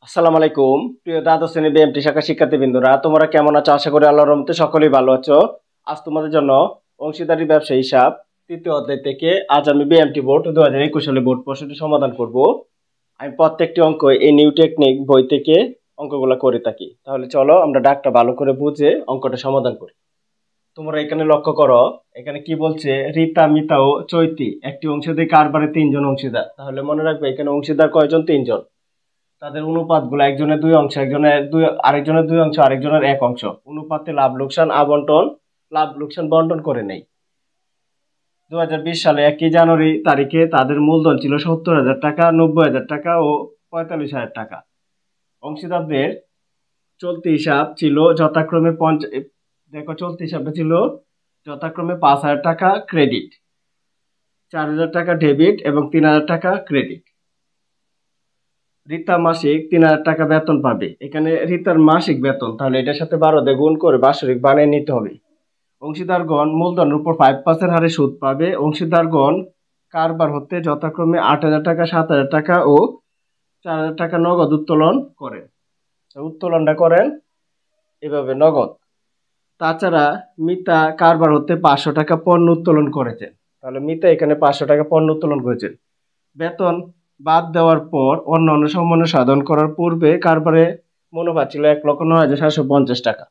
আসসালামু আলাইকুম প্রিয় দ্বাদশ শ্রেণী বিএমটি শাখা শিক্ষার্থীবৃন্দরা, তোমরা কেমন আছো? আশা করি আল্লাহর রহমতে সকলেই ভালো আছো। আজ তোমাদের জন্য অংশীদারি ব্যবসা হিসাব তৃতীয় অধ্যায় থেকে আজ আমি বিএমটি বোর্ড 2021 সালে বোর্ড প্রশ্নটি সমাধান করব। আমি প্রত্যেকটি অঙ্ক এই নিউ টেকনিক বই থেকে অঙ্কগুলো করে থাকি। তাহলে চলো আমরা ডাকটা ভালো করে বুঝে অঙ্কটা সমাধান করি। তোমরা এখানে লক্ষ্য করো, এখানে কি বলছে? রীতা, মিতা ও চৈতি একটি অংশীদারি কারবারে তিনজন অংশীদার। তাহলে মনে রাখবে এখানে অংশীদার কয়জন? তিনজন। তাদের অনুপাতগুলো একজনের দুই অংশ, আরেকজনের দুই অংশ, আরেকজনের এক অংশ। অনুপাতে লাভ লোকসান বন্টন করে নেই। 2020 সালে 1 জানুয়ারি তারিখে তাদের মূলধন ছিল 70,000 টাকা, 90,000 টাকা ও 45,000 টাকা। অংশীদারদের চলতি হিসাব ছিল যথাক্রমে চলতি হিসাবটা ছিল যথাক্রমে 5,000 টাকা ক্রেডিট, 4,000 টাকা ডেবিট এবং 3,000 টাকা ক্রেডিট। রীতা মাসিক 3,000 টাকা বেতন পাবে। এখানে রীতার মাসিক বেতন, তাহলে এটার সাথে 12 দিয়ে গুণ করে বাৎসরিক বানিয়ে নিতে হবে। অংশীদারগণ মূলধনের উপর 5% হারে সুদ পাবে। অংশীদারগণ কারবার হতে যথাক্রমে 8,000 টাকা, 7,000 টাকা ও 4,000 টাকা নগদ উত্তোলন করেন। উত্তোলনটা করেন এভাবে নগদ। তাছাড়া মিতা কারবার হতে 500 টাকা পণ্য উত্তোলন করেছেন। তাহলে মিতা এখানে 500 টাকা পণ্য উত্তোলন করেছেন। বেতন বাদ দেওয়ার পর অন্যান্য সমন্বয় সাধন করার পূর্বে কারবারে মুনাফা ছিল 1,09,750 টাকা।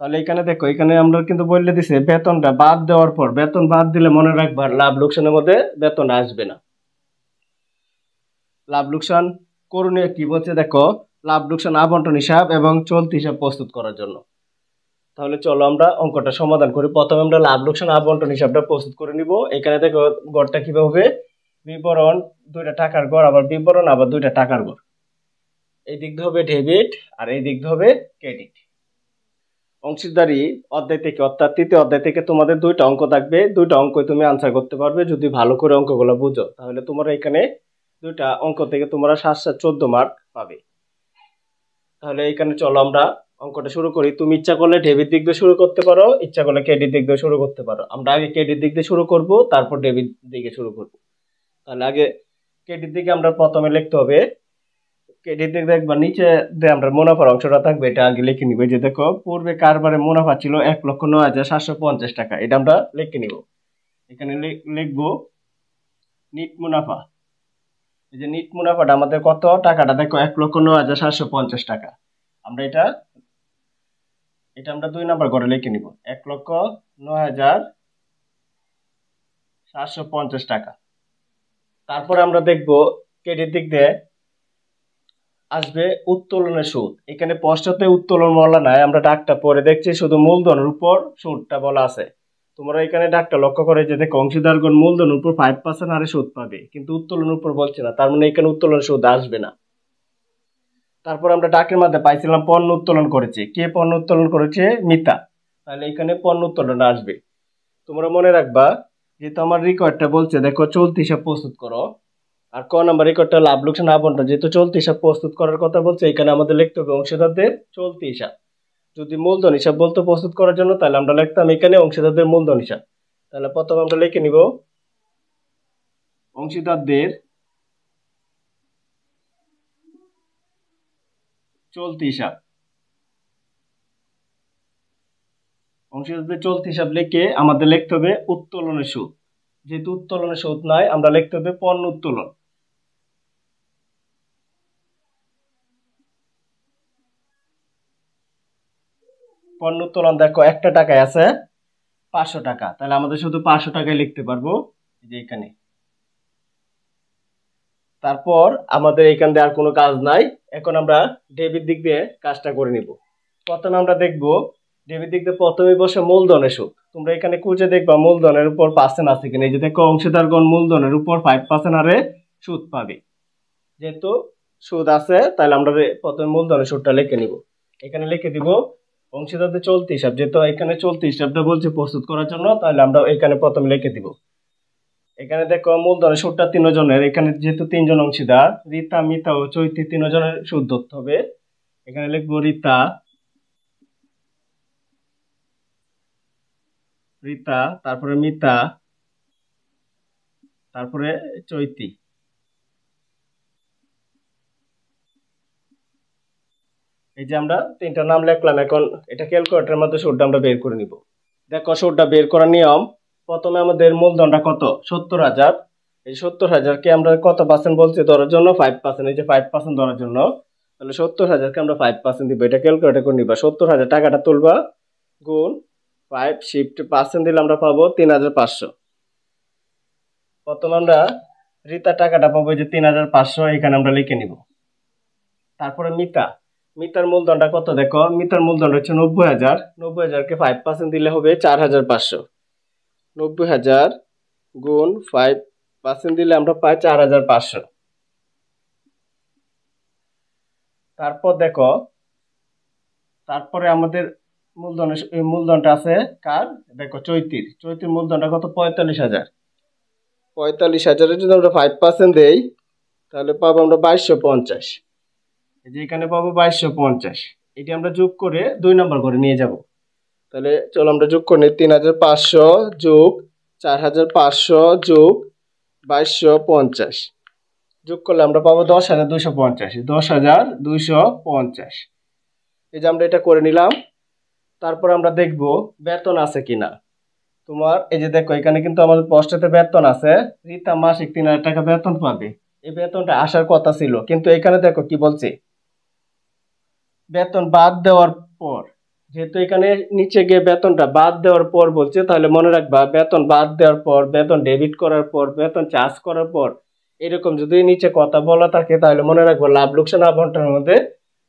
তাহলে এখানে দেখো, এখানে আমরা কিন্তু বলে দিছে বেতনটা বাদ দেওয়ার পর। বেতন বাদ দিলে মনে রাখবার লাভ লোকসানের মধ্যে বেতন আসবে না। লাভ লোকসান করণীয় কি বলছে দেখো, লাভ লোকসান আবন্টন হিসাব এবং চলতি হিসাব প্রস্তুত করার জন্য। তাহলে চলো আমরা অঙ্কটা সমাধান করি। প্রথমে আমরা লাভ লোকসান আবন্টন হিসাবটা প্রস্তুত করে নিব। এখানে দেখো গড়টা কিভাবে হবে? বিবরণ দুইটা টাকার গড়, আবার বিবরণ, আবার দুইটা টাকার গড়। এই দিক দিয়ে হবে ডেবিট আর এই দিক দিয়ে হবে ক্রেডিট। অংশীদারি অধ্যায় থেকে অর্থাৎ তৃতীয় অধ্যায় থেকে তোমাদের দুইটা অঙ্ক থাকবে। দুইটা অঙ্কই তুমি আনসার করতে পারবে যদি ভালো করে অঙ্কগুলো বুঝো। তাহলে তোমরা এখানে দুইটা অঙ্ক থেকে তোমরা 7-14 মার্ক পাবে। তাহলে এখানে চলো আমরা অঙ্কটা শুরু করি। তুমি ইচ্ছা করলে ডেবিট দিক দিয়ে শুরু করতে পারো, ইচ্ছা করলে ক্রেডিট দিক দিয়ে শুরু করতে পারো। আমরা আগে ক্রেডিট দিক দিয়ে শুরু করব, তারপর ডেবিট দিকে শুরু করব। তাহলে আগে ক্রেডিট দিকে আমরা প্রথমে লিখতে হবে। ক্রেডিট দিকে দেখবা নিচে যে আমরা মুনাফার অংশটা থাকবে, এটা আগে লিখে নিব। যে দেখো পূর্বে কারবারে মুনাফা ছিল 1,09,750 টাকা। এটা আমরা লিখে নিব। এখানে লিখবো নিট মুনাফা। এই যে নিট মুনাফাটা আমাদের কত টাকাটা দেখো 1,09,750 টাকা। আমরা এটা এটা আমরা 2 নাম্বার ঘরে লিখে নিব, 1,09,750 টাকা। তারপরে আমরা দেখব ক্রেডিট দিক দিয়ে আসবে উত্তোলনের সুদ। এখানে পশ্চাতে উত্তোলন বলা নাই, আমরা ডাকটা পরে দেখছি শুধু মূলধনের উপর সুদটা বলা আছে। তোমরা এখানে ডাকটা লক্ষ্য করে যে দেখো অংশীদারগণ মূলধনের উপর 5% হারে সুদ পাবে, কিন্তু উত্তোলনের উপর বলছে না, তার মানে এখানে উত্তোলনের সুদ আসবে না। তারপর আমরা ডাকের মধ্যে পাইছিলাম পণ্য উত্তোলন করেছে। কে পণ্য উত্তোলন করেছে? মিতা। তাহলে এখানে পণ্য উত্তোলন আসবে। তোমরা মনে রাখবা যেহেতু আমার রেকর্ডটা বলছে দেখো চলতি হিসাব প্রস্তুত করো, আর ক নাম্বার রেকর্ডটা লাভ লোকসান আবন্টন, যেহেতু চলতি হিসাব প্রস্তুত করার কথা বলছে এখানে আমাদের লিখতে হবে অংশীদারদের চলতি হিসাব। যদি মূলধন হিসাব বলতো প্রস্তুত করার জন্য, তাহলে আমরা লিখতাম এখানে অংশীদারদের মূলধন হিসাব। তাহলে প্রথমে আমরা লিখে নিব অংশীদারদের চলতি হিসাব। অংশীদারদের চলতি হিসাব লিখে আমাদের লিখতে হবে উত্তোলনের সুদ। যেহেতু উত্তোলনের সুদ নাই, আমরা লিখতে হবে পণ্য উত্তোলন। পণ্য উত্তোলন দেখো একটা টাকায় আছে 500 টাকা, তাহলে আমাদের শুধু 500 টাকায় লিখতে পারবো এই যে এখানে। তারপর আমাদের এখান দিয়ে আর কোনো কাজ নাই। এখন আমরা ডেবিট দিক দিয়ে কাজটা করে নিব। প্রথমে আমরা দেখব ডেবিট দিক দিয়ে প্রথমে বসে মূলধনের সুদ। তোমরা এখানে খুঁজে দেখবা মূলধনের উপর পার্সেন্ট আছে কিনা। এই যে দেখো অংশীদারগণ মূলধনের উপর 5% হারে সুদ পাবে। যেহেতু সুদ আছে তাহলে আমরা প্রথমে মূলধনের সুদটা লিখে নিব। এখানে লিখে দিব অংশীদারদের চলতি হিসাব। যেহেতু এখানে চলতি হিসাবটা বলছে প্রস্তুত করার জন্য, তাহলে আমরা এখানে প্রথমে লিখে দিব। এখানে দেখো মূলধনের সুদটা 3 জনের। এখানে যেহেতু 3 জন অংশীদার, রীতা, মিতা ও চৈতি 3 জনের সুদ ধরতে হবে। এখানে লিখবো রীতা, তারপরে মিতা, তারপরে চৈতি। এই যে আমরা তিনটা নাম লিখলাম, এখন এটা ক্যালকুলেটরের মধ্যে সুদটা আমরা বের করে নিব। দেখো সুদটা বের করার নিয়ম, প্রথমে আমাদের মূলধনটা কত 70,000, এই 70,000কে আমরা কত পার্সেন্ট বলছি ধরার জন্য 5%, এই যে 5% ধরার জন্য, তাহলে 70,000কে আমরা 5% দিব, এটা ক্যালকুলেটর করে নিবা। 70,000 টাকাটা তুলবা, গুণ 5 শিফট পার্সেন্ট দিলে আমরা পাবো 3,500। প্রথমে আমরা রিতা টাকাটা পাবো যে 3,500, এখানে আমরা লিখে নিব। তারপরে মিতার মূলধনটা কত দেখো, মিতার মূলধন হচ্ছে 90,000, 90,000কে 5% দিলে হবে 4,500, 90,000 গুণ 5% দিলে আমরা পাই 4,500। তারপর দেখো, তারপরে আমাদের মূলধনটা আছে কার, দেখো চৈতির মূলধনটা কত 45,000, 45,000-এর যদি আমরা 5% দেই তাহলে পাবো আমরা 2,250, এই যে এখানে পাবো 2,250। এটি আমরা যোগ করে 2 নম্বর করে নিয়ে যাব। তাহলে চলো আমরা যোগ করে নিই, 3,500 যোগ 4,500 যোগ 2,250, যোগ করলে আমরা পাবো 10,250, 10,250। এই যে আমরা এটা করে নিলাম। তারপর আমরা দেখব বেতন আছে কিনা। তোমার এই যে দেখো এখানে কিন্তু আমাদের পোস্টেতে বেতন আছে, রিতা মাসিক 3,000 টাকা বেতন পাবে। এই বেতনটা আসার কথা ছিল, কিন্তু এখানে দেখো কি বলছে, বেতন বাদ দেওয়ার পর। যেহেতু এখানে নিচে গিয়ে বেতনটা বাদ দেওয়ার পর বলছে, তাহলে মনে রাখবা বেতন বাদ দেওয়ার পর, বেতন ডেবিট করার পর, বেতন চার্জ করার পর, এরকম যদি নিচে কথা বলা থাকে তাহলে মনে রাখবো লাভ লোকসান আবন্টনের মধ্যে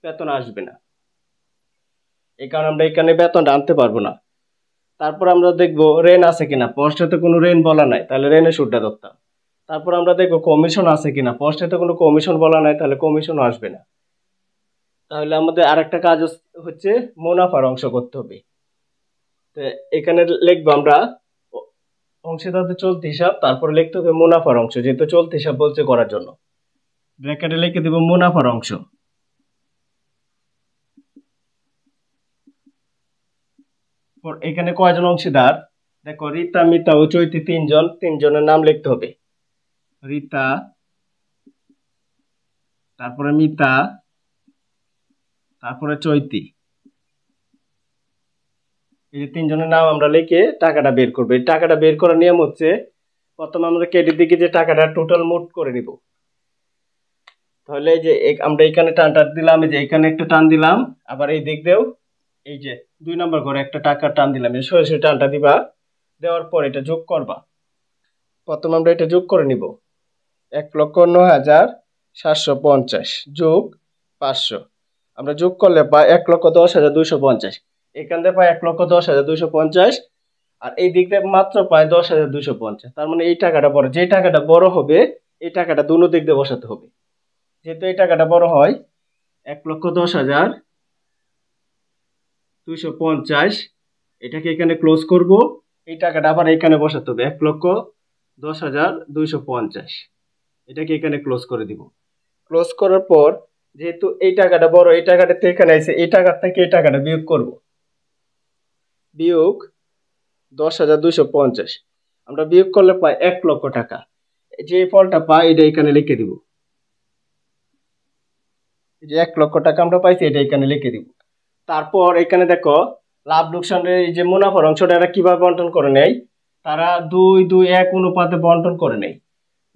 বেতন আসবে না, এই কারণে আমরা এখানে বেতনটা আনতে পারবো না। তারপর আমরা দেখবো রেন আছে কিনা, পোস্টেতে কোনো রেন বলা নাই, তাহলে রেনের সুদটা ধরতাম। তারপর আমরা দেখবো কমিশন আছে কিনা, পোস্টেতে কোনো কমিশন বলা নাই, তাহলে কমিশনও আসবে না। তাহলে আমাদের আরেকটা কাজ হচ্ছে মুনাফার অংশ করতে হবে। তো এখানে লিখবো আমরা অংশীদারদের চলতি হিসাব, তারপরে লিখতে হবে মুনাফার অংশ, যেহেতু চলতি হিসাব বলছে করার জন্য ব্র্যাকেটে লিখে দিব মুনাফার অংশ। এখানে কয়জন অংশীদার দেখো, রিতা, মিতা ও চৈতি তিনজনের নাম লিখতে হবে। রিতা, তারপরে মিতা, তারপরে চৈতি, এই যে তিনজনের নাম আমরা লিখে টাকাটা বের করবো। এই টাকাটা বের করার নিয়ম হচ্ছে, প্রথমে আমরা ক্রেডিট দিকে যে টাকাটা টোটাল মোট করে নিব। তাহলে এই যে আমরা এখানে টানটা দিলাম, এই যে এখানে একটা টান দিলাম, আবার এই দিক দিয়েও এই যে 2 নম্বর করে একটা টাকা টান দিলাম, এই সরাসরি টানটা দিবা, দেওয়ার পর এটা যোগ করবা। প্রথমে আমরা এটা যোগ করে নিব, 1,09,750 যোগ 500, আমরা যোগ করলে পাই 1,10,250, এখান থেকে পাই 1,10,250, আর এই দিক দিয়ে মাত্র পাই 10,250। তার মানে এই টাকাটা বড়, যে টাকাটা বড় হবে এই টাকাটা দুনো দিক দিয়ে বসাতে হবে। যেহেতু এই টাকাটা বড় হয় 1,10,250, এটাকে এখানে ক্লোজ করব, এই টাকাটা আবার এখানে বসাতে হবে 1,10,250, এটাকে এখানে ক্লোজ করে দিব। ক্লোজ করার পর যেহেতু এই টাকাটা বড়, এই টাকাটা তো এখানে আছে, এই টাকার থেকে এই টাকাটা বিয়োগ করব, বিয়োগ 10,250, আমরা বিয়োগ করলে পাই 1,00,000 টাকা। যে ফলটা পাই এটা এখানে লিখে দিব, যে 1,00,000 টাকা আমরা পাইছি এটা এখানে লিখে দিব। তারপর এখানে দেখো লাভ লোকসানের এই যে মুনাফার অংশটা এরা কিভাবে বন্টন করে নেয়, তারা 2-2-1 অনুপাতে বন্টন করে নেয়।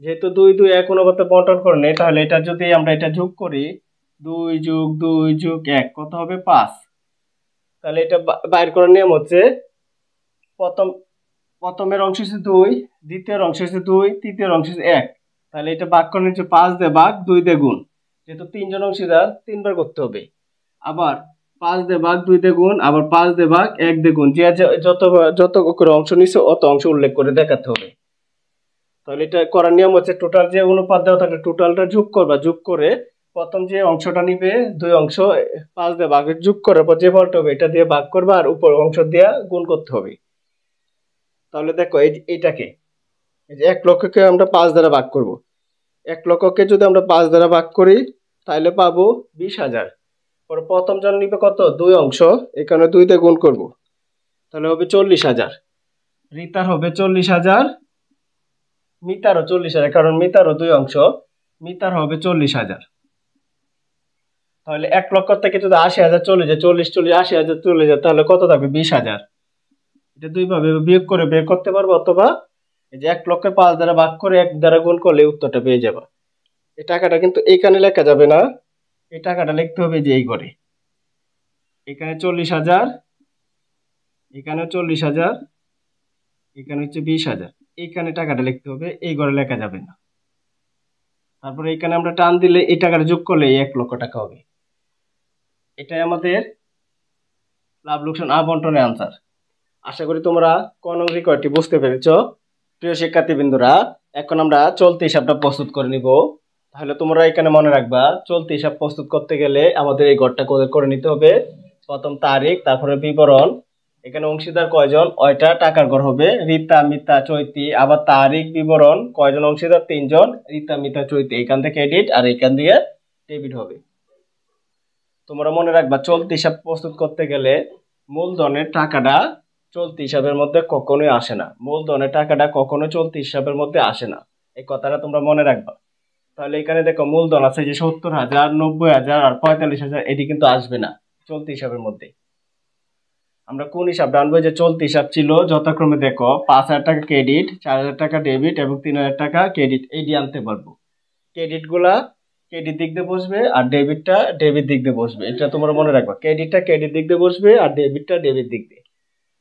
যেহেতু 2-2-1 অনুপাতে বন্টন করে নেয়, তাহলে এটা যদি আমরা এটা যোগ করি, 2+2+1 কত হবে 5। তাহলে এটা বাইর করার নিয়ম হচ্ছে, প্রথমের অংশ হচ্ছে 2, দ্বিতীয় অংশ হচ্ছে 2, তৃতীয় অংশ হচ্ছে 1, তাহলে এটা ভাগ করে নিচ্ছে 5 দিয়ে ভাগ, 2 দিয়ে গুণ, যেহেতু তিনজন অংশীদার 3 বার করতে হবে। আবার 5 দিয়ে ভাগ, 2 দিয়ে গুণ, আবার 5 দিয়ে ভাগ, 1 দিয়ে গুণ, যে যত করে অংশ নিচ্ছে অত অংশ উল্লেখ করে দেখাতে হবে। তাহলে এটা করার নিয়ম হচ্ছে, টোটাল যে অনুপাত দেওয়া থাকে টোটালটা যোগ করবা, যোগ করে প্রথম যে অংশটা নিবে 2 অংশ 5 দিয়ে ভাগ, যোগ করার পর যে ফলটা হবে এটা দিয়ে ভাগ করবা, আর উপর অংশ দিয়ে গুণ করতে হবে। তাহলে দেখো এইটাকে এই যে 1,00,000কে আমরা 5 দ্বারা ভাগ করব, 1,00,000কে যদি আমরা 5 দ্বারা ভাগ করি তাহলে পাবো 20,000। পরে প্রথম জন নিবে কত 2 অংশ, এখানে 2 দিয়ে গুণ করব, তাহলে হবে 40,000। রিতার হবে 40,000, মিতারও 40,000, কারণ মিতারও 2 অংশ, মিতার হবে 40,000। তাহলে 1 লক্ষ থেকে যদি 80,000 চলে যায়, 40 80,000 চলে যায়, তাহলে কত থাকবে? 20,000। এটা দুইভাবে বিয়োগ করে বের করতে পারবো, অথবা এই যে 1 লক্ষ 5 দ্বারা ভাগ করে 1 দ্বারা গুণ করলে উত্তরটা পেয়ে যাবে। এই টাকাটা কিন্তু এইখানে লেখা যাবে না, এই টাকাটা লিখতে হবে যে এই ঘরে। এখানে 40,000, এখানে 40,000, এখানে হচ্ছে 20,000। এইখানে টাকাটা লিখতে হবে, এই ঘরে লেখা যাবে না। তারপরে এখানে আমরা টান দিলে এই টাকাটা যোগ করলে 1 লক্ষ টাকা হবে। এটাই আমাদের লাভ লোকসান আবন্টনের আনসার। আশা করি তোমরা ক নং রিকোয়ারটি বুঝতে পেরেছো। প্রিয় শিক্ষার্থীবৃন্দরা, এখন আমরা চলতি হিসাবটা প্রস্তুত করে নিব। তাহলে তোমরা এখানে মনে রাখবা, চলতি হিসাব প্রস্তুত করতে গেলে আমাদের এই ঘরটা করে নিতে হবে। প্রথম তারিখ, তারপরে বিবরণ, এখানে অংশীদার কয়জন, ওইটা টাকার ঘর হবে, রিতা মিতা চৈতি। আবার তারিখ বিবরণ, কয়জন অংশীদার, 3 জন, রিতা মিতা চৈতি। এখান থেকে এডিট আর এখান দিয়ে ডেবিট হবে। তোমরা মনে রাখবা, চলতি হিসাব প্রস্তুত করতে গেলে মূলধনের টাকাটা চলতি হিসাবের মধ্যে কখনোই আসে না। মূলধনের টাকাটা কখনো চলতি হিসাবের মধ্যে আসে না, এই কথাটা তোমরা মনে রাখবা। তাহলে এখানে দেখো মূলধন আছে যে 70,000, 90,000 আর 45,000, এটি কিন্তু আসবে না চলতি হিসাবের মধ্যে। আমরা কোন হিসাবটা আনবো? যে চলতি হিসাব ছিল যথাক্রমে দেখো 5,000 টাকা ক্রেডিট, 4,000 টাকা ডেবিট এবং 3,000 টাকা ক্রেডিট, এটি আনতে পারবো। ক্রেডিট গুলা ক্রেডিট দিক দিয়ে বসবে আর ডেবিটটা ডেবিট দিক দিয়ে বসবে, এটা তোমরা মনে রাখবা। ক্রেডিটটা ক্রেডিট দিক দিয়ে বসবে আর ডেবিটটা ডেবিট দিক দিয়ে।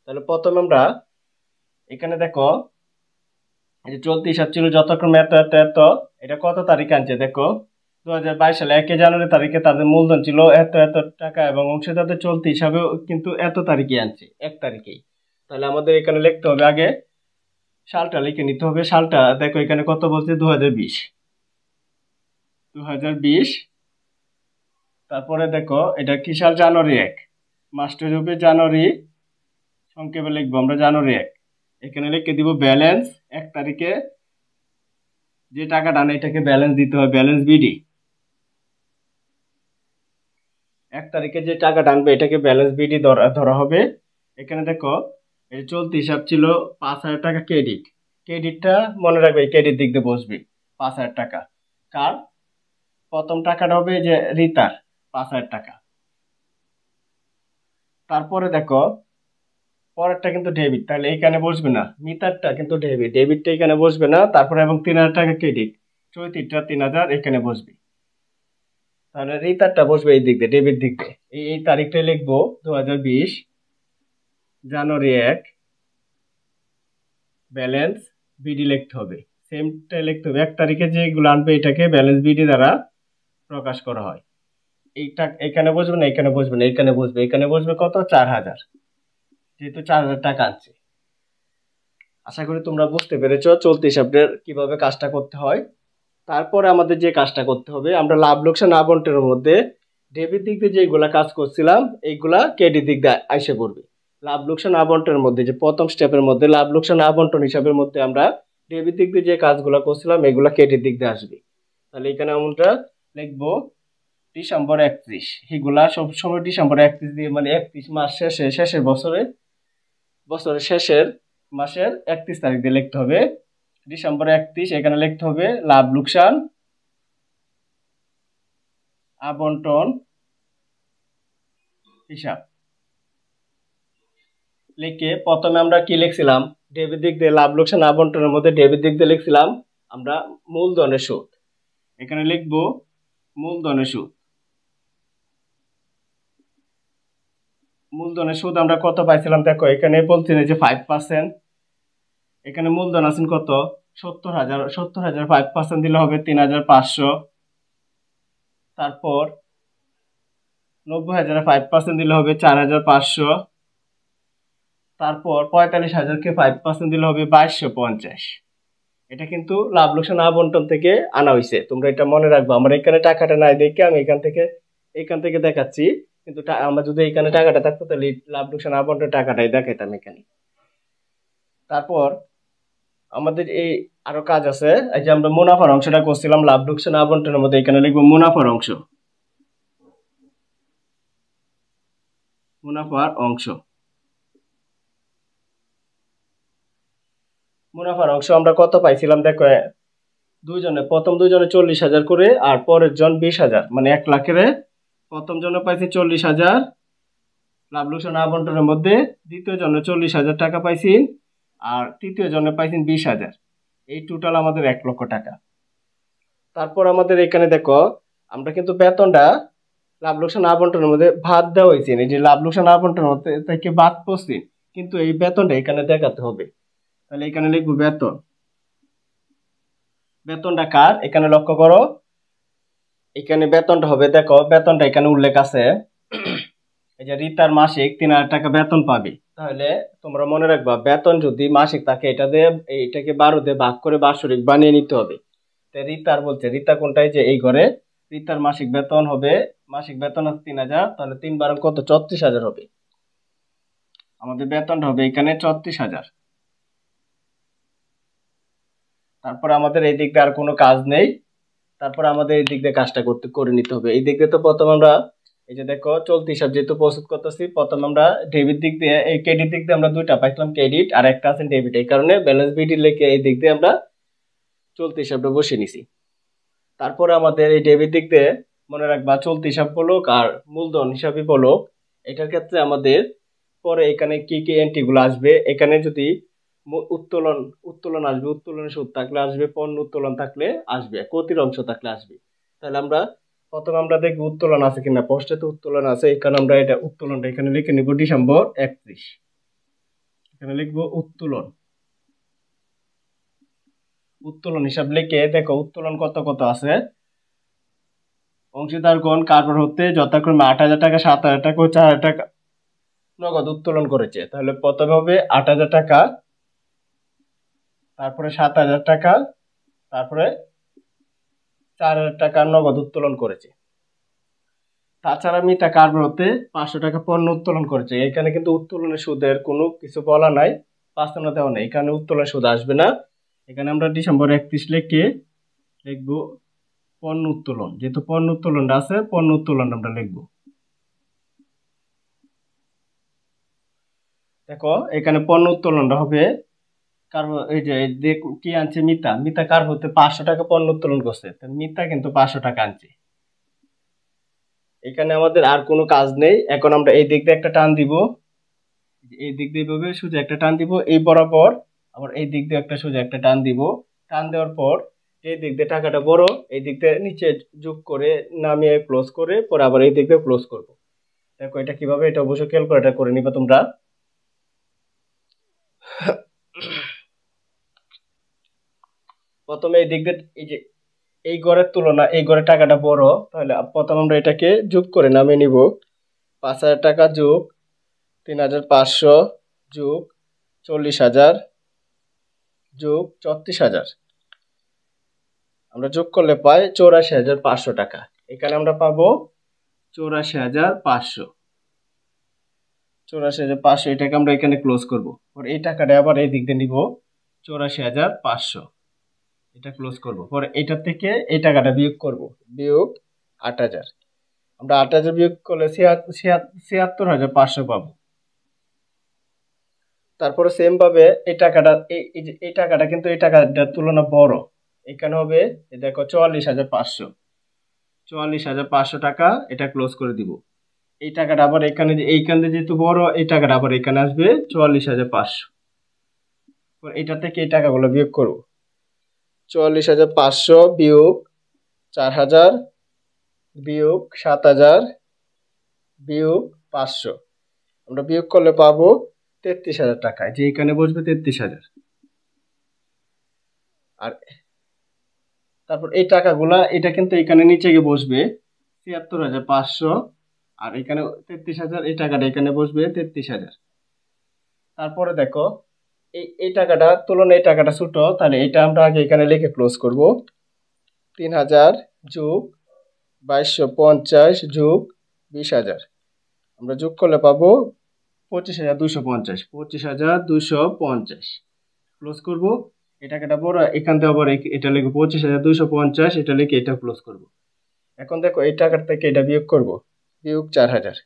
তাহলে প্রথমে আমরা এখানে দেখো, এই যে চলতি হিসাব ছিল যথাক্রমে এত এত এত, এটা কত তারিখে আনছে দেখো, 2022 সালে 1 জানুয়ারি তারিখে তাদের মূলধন ছিল এত এত টাকা এবং অংশীদারদের চলতি হিসাবেও কিন্তু এত তারিখে আনছে, 1 তারিখেই। তাহলে আমাদের এখানে লিখতে হবে, আগে সালটা লিখে নিতে হবে। সালটা দেখো এখানে কত বলছে, 2020। তারপরে দেখো এটা কি সাল? জানুয়ারি 1, মাসটা হবে জানুয়ারি, সংক্ষেপে লিখবো আমরা জানুয়ারি 1। এখানে লিখে দিব ব্যালেন্স, 1 তারিখে যে টাকাটা আনে এটাকে ব্যালেন্স দিতে হয়, ব্যালেন্স বিডি। 1 তারিখে যে টাকাটা আনবে এটাকে ব্যালেন্স বিডি ধরা হবে। এখানে দেখো এই চলতি হিসাব ছিল 5,000 টাকা ক্রেডিট, ক্রেডিটটা মনে রাখবে ক্রেডিট দিক দিয়ে বসবে 5,000 টাকা। কার? প্রথম টাকাটা হবে যে রিতার, 5,000 টাকা। তারপরে দেখো পরেরটা কিন্তু ডেবিট, তাহলে এখানে বসবে না। মিটারটা কিন্তু ডেবিট, ডেবিটটা এখানে বসবে না। তারপরে এবং 3,000 টাকা ক্রেডিট, চৈতিরটা 3,000 এখানে বসবে। তাহলে রিতারটা বসবে এই দিক দিয়ে, ডেবিট দিক দিয়ে। এই তারিখটা লিখবো 2020 জানুয়ারি 1, ব্যালেন্স বিডি লিখতে হবে, সেমটা লিখতে হবে। 1 তারিখে যেগুলো আনবে এটাকে ব্যালেন্স বিডি দ্বারা প্রকাশ করা হয়। এইটা এখানে বসবে না, এখানে বসবে না, এখানে বসবে। এখানে বসবে কত? 4,000, যেহেতু 4,000 টাকা আনছে। আশা করি তোমরা বুঝতে পেরেছো চলতি হিসাবের কিভাবে কাজটা করতে হয়। তারপরে আমাদের যে কাজটা করতে হবে, আমরা লাভ লোকসান আবন্টনের মধ্যে ডেবিট দিক দিয়ে যেগুলা কাজ করছিলাম এইগুলা ক্রেডিট দিক দিয়ে আইসে পড়বে। লাভ লোকসান আবন্টনের মধ্যে যে প্রথম স্টেপের মধ্যে লাভ লোকসান আবন্টন হিসাবের মধ্যে আমরা ডেবিট দিক দিয়ে যে কাজগুলো করছিলাম এগুলা ক্রেডিট দিক দিয়ে আসবে। তাহলে এখানে আমরা লিখবো ডিসেম্বর 31, এগুলা সবসময় ডিসেম্বর 31 দিয়ে, মানে 31 মাস শেষের বছরের শেষের মাসের 31 তারিখ দিয়ে লিখতে হবে। ডিসেম্বর 31 এখানে লিখতে হবে লাভ লোকসান আবন্টন হিসাব। লিখে প্রথমে আমরা কি লিখছিলাম? ডেবিট দিক দিয়ে লাভ লোকসান আবন্টনের মধ্যে ডেবিট দিক দিয়ে লিখছিলাম আমরা মূলধনের সুদ। এখানে লিখবো মূলধনের সুদ। মূলধনের সুদ আমরা কত পাইছিলাম দেখো, এখানে বলছি যে 5%। এখানে মূলধন আছেন কত? 70,000, 70,000 5% দিলে হবে 3,500। তারপর 90,000 5% দিলে হবে 4,500। তারপর 45,000-কে 5% দিলে হবে 2,250। এটা কিন্তু লাভ লোকসান আবন্টন থেকে আনা হয়েছে, তোমরা এটা মনে রাখবো। আমরা এখানে টাকাটা নাই দেখে আমি এখান থেকে দেখাচ্ছি, কিন্তু আমরা যদি এখানে টাকাটা থাকতো তাহলে লাভ লোকসান আবন্টন টাকাটাই দেখাইতাম এখানে। তারপর আমাদের এই আরো কাজ আছে, এই যে আমরা মুনাফার অংশটা করছিলাম লাভ লোকসান আবন্টনের মধ্যে, এখানে লিখবো মুনাফার অংশ। মুনাফার অংশ আমরা কত পাইছিলাম দেখো, প্রথম দুইজনে 40,000 করে আর পরের জন 20,000, মানে 1 লাখের প্রথম জন্য পাইছি 40,000 লাভ লোকসান আবন্টনের মধ্যে, দ্বিতীয় জন্য 40,000 টাকা পাইছি, আর তৃতীয় জন্য পাইছেন 20,000। এই টোটাল আমাদের 1 লক্ষ টাকা। তারপর আমাদের এখানে দেখো আমরা কিন্তু বেতনটা লাভ লোকসান আবন্টনের মধ্যে ভাগ দেওয়া হয়েছে, এই যে লাভ লোকসান আবন্টনের মধ্যে থেকে বাদ পড়ছে, কিন্তু এই বেতনটা এখানে দেখাতে হবে। তাহলে এখানে লিখবো বেতন। বেতনটা কার এখানে লক্ষ্য করো, এখানে বেতনটা হবে, দেখো বেতনটা এখানে উল্লেখ আছে, এই যে রিতার মাসিক 3,000 টাকা বেতন পাবে। তাহলে তোমরা মনে রাখবা বেতন যদি মাসিক থাকে এটাকে 12 দিয়ে ভাগ করে বাৎসরিক বানিয়ে নিতে হবে। রিতার বলছে, রিতা কোনটাই যে এই ঘরে, রিতার মাসিক বেতন হবে, মাসিক বেতন আছে 3,000, তাহলে 3 বার কত 34,000 হবে। আমাদের বেতনটা হবে এখানে 34,000। তারপর আমাদের এই দিক দিয়ে আর কোনো কাজ নেই, তারপর আমাদের এই দিক দিয়ে কাজটা করে নিতে হবে। এই দিক দিয়ে তো প্রথম আমরা এই যে দেখো চলতি হিসাব যেহেতু প্রস্তুত করতেছি, প্রথম আমরা ডেবিট দিক দিয়ে, এই ক্রেডিট দিক দিয়ে আমরা দুইটা পাইছিলাম, ক্রেডিট আর একটা আছে ডেবিট, এই কারণে ব্যালেন্স বিডি লিখে এই দিক দিয়ে আমরা চলতি হিসাবটা বসিয়ে নিছি। তারপরে আমাদের এই ডেবিট দিক দিয়ে মনে রাখবা চলতি হিসাব বলুক আর মূলধন হিসাবই বলুক, এটার ক্ষেত্রে আমাদের পরে এখানে কি কি এন্ট্রি গুলো আসবে, এখানে যদি উত্তোলন আসবে, উত্তোলনের সুদ থাকলে আসবে, পণ্য উত্তোলন থাকলে আসবে, ক্ষতির অংশ থাকলে আসবে। তাহলে আমরা প্রথমে আমরা দেখবো উত্তোলন আছে কিনা, পোস্টে তো উত্তোলন আছে, এখানে আমরা এটা উত্তোলনটা এখানে লিখে নিব ডিসেম্বর 31, এখানে লিখবো উত্তোলন। উত্তোলন হিসাব লিখে দেখো উত্তোলন কত কত আছে, অংশীদারগণ কারবার হতে যথাক্রমে 8,000 টাকা, 7,000 টাকা ও 4,000 টাকা নগদ উত্তোলন করেছে। তাহলে প্রথমে হবে 8,000 টাকা, তারপরে 7,000 টাকা, তারপরে 4,000 টাকা নগদ উত্তোলন করেছে। তাছাড়া মিটা কারবার হতে 500 টাকা পণ্য উত্তোলন করেছে। এখানে কিন্তু উত্তোলনের সুদের কোনো কিছু বলা নাই, পাঁচতানা দেওয়া নেই, এখানে উত্তোলনের সুদ আসবে না। এখানে আমরা ডিসেম্বর 31 লিখে লিখবো পণ্য উত্তোলন, যেহেতু পণ্য উত্তোলনটা আছে পণ্য উত্তোলন আমরা লিখবো। দেখো এখানে পণ্য উত্তোলনটা হবে এই যে কি আনছে মিতা, মিতা কার হতে 500 টাকা পণ্য উত্তোলন করছে, মিতা কিন্তু 500 টাকা আনছে। এখানে আমাদের আর কোনো কাজ নেই। এখন আমরা এই দিক দিয়ে একটা টান দিব, এই দিক দিয়ে ভাবে সোজা একটা টান দিব, এই বরাবর আবার এই দিক দিয়ে একটা সোজা একটা টান দিব। টান দেওয়ার পর এই দিক দিয়ে টাকাটা বড়, এই দিক দিয়ে নিচে যোগ করে নামিয়ে ক্লোজ করে পরে আবার এই দিক দিয়ে ক্লোজ করব। দেখো এটা কিভাবে, এটা অবশ্যই ক্যালকুলেটর করে নিবা তোমরা। প্রথমে এই দিক দিয়ে এই যে এই ঘরের তুলনা এই ঘরের টাকাটা বড়, তাহলে প্রথম আমরা এটাকে যোগ করে নামিয়ে নিব। 5,000 টাকা যোগ 3,500 যোগ 40,000 যোগ 34,000, আমরা যোগ করলে পাই 84,500 টাকা। এখানে আমরা পাবো 84,500, 84,500, এটাকে আমরা এখানে ক্লোজ করব। পরে এই টাকাটা আবার এই দিক দিয়ে নিব 84,500, এটা ক্লোজ করব। পরে এটা থেকে এই টাকাটা বিয়োগ করব, বিয়োগ 8,000, আমরা 8,000 বিয়োগ করলে 76,500 পাবো। তারপরে সেম ভাবে এই টাকাটা এই টাকাটা কিন্তু এই টাকাটার তুলনা বড়, এখানে হবে দেখো 44,500, 44,500 টাকা, এটা ক্লোজ করে দিব। এই টাকাটা আবার এখানে এইখানে যেহেতু বড়, এই টাকাটা আবার এখানে আসবে 44,500। এটা থেকে এই টাকাগুলো বিয়োগ করব, 44,500 বিয়োগ 4,000 বিয়োগ 7,000 বিয়োগ 500, আমরা বিয়োগ করলে পাবো 33,000 টাকা, যে এখানে বসবে 33,000। আর তারপর এই টাকাগুলা এটা কিন্তু এখানে নিচে গিয়ে বসবে 76,500, আর এখানে 33,000, এই টাকাটা এখানে বসবে 33,000। তারপরে দেখো এই টাকাটা তুলনায় এই টাকাটা ছোট, তাহলে এটা আমরা আগে এখানে লিখে ক্লোজ করব। 3,000 যোগ 2,250 যোগ 20,000, আমরা যোগ করলে পাবো 25,250, 25,250 ক্লোজ করব। এই টাকাটা বড়, এখান থেকে আবার এটা লিখবো 25,250, এটা লিখে এটা ক্লোজ করব। এখন দেখো এই টাকার থেকে এটা বিয়োগ করব, বিয়োগ 4,000,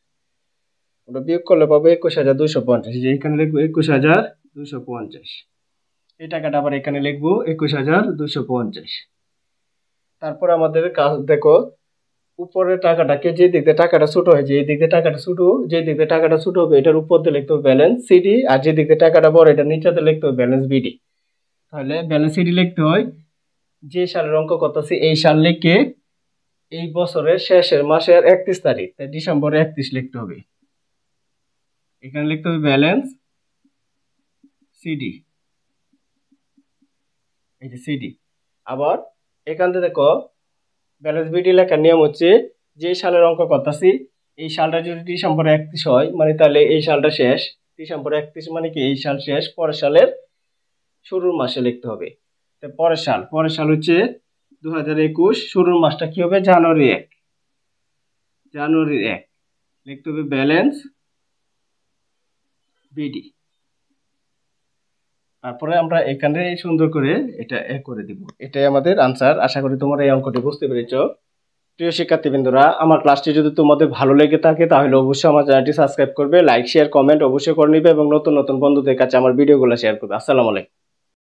আমরা বিয়োগ করলে পাবো 21,250, যে এখানে লিখবো 21,250, এই টাকাটা আবার এখানে লিখবো 21,250। তারপর আমাদের কাজ দেখো উপরের টাকাটাকে যে দিক দিয়ে টাকাটা ছোট হয় যে দিক দিয়ে টাকাটা ছোট, যে দিক দিয়ে টাকাটা ছোট হবে এটার উপর দিয়ে লিখতে হবে ব্যালেন্স সিডি, আর যে দিক দিয়ে টাকাটা বড় এটা নিচে দিয়ে লিখতে হবে ব্যালেন্স বিডি। তাহলে ব্যালেন্স সিডি লিখতে হয় যে সালের অঙ্ক কত আছে এই সাল লিখে এই বছরের শেষের মাসের 31 তারিখ, তাই ডিসেম্বর 31 লিখতে হবে। এখানে লিখতে হবে ব্যালেন্স সিডি, এই যে সিডি। আবার এখান থেকে দেখো ব্যালেন্স বিডি লেখার নিয়ম হচ্ছে যে সালের অঙ্ক করতেছি এই সালটা যদি ডিসেম্বর 31 হয় মানে তাহলে এই সালটা শেষ, ডিসেম্বর 31 মানে কি এই সাল শেষ, পরের সালের শুরুর মাসে লিখতে হবে। পরের সাল হচ্ছে 2021, শুরুর মাসটা কি হবে জানুয়ারি 1, জানুয়ারি 1 লিখতে হবে ব্যালেন্স বিডি। তারপরে আমরা এখানে সুন্দর করে এটা করে দিব, এটাই আমাদের আনসার। আশা করি তোমরা এই অঙ্কটি বুঝতে পেরেছো। প্রিয় শিক্ষার্থীবৃন্দরা, আমার ক্লাসটি যদি তোমাদের ভালো লেগে থাকে তাহলে অবশ্যই আমার চ্যানেলটি সাবস্ক্রাইব করবে, লাইক শেয়ার কমেন্ট অবশ্যই করে নিবে এবং নতুন নতুন বন্ধুদের কাছে আমার ভিডিওগুলো শেয়ার করবে। আসসালামু আলাইকুম।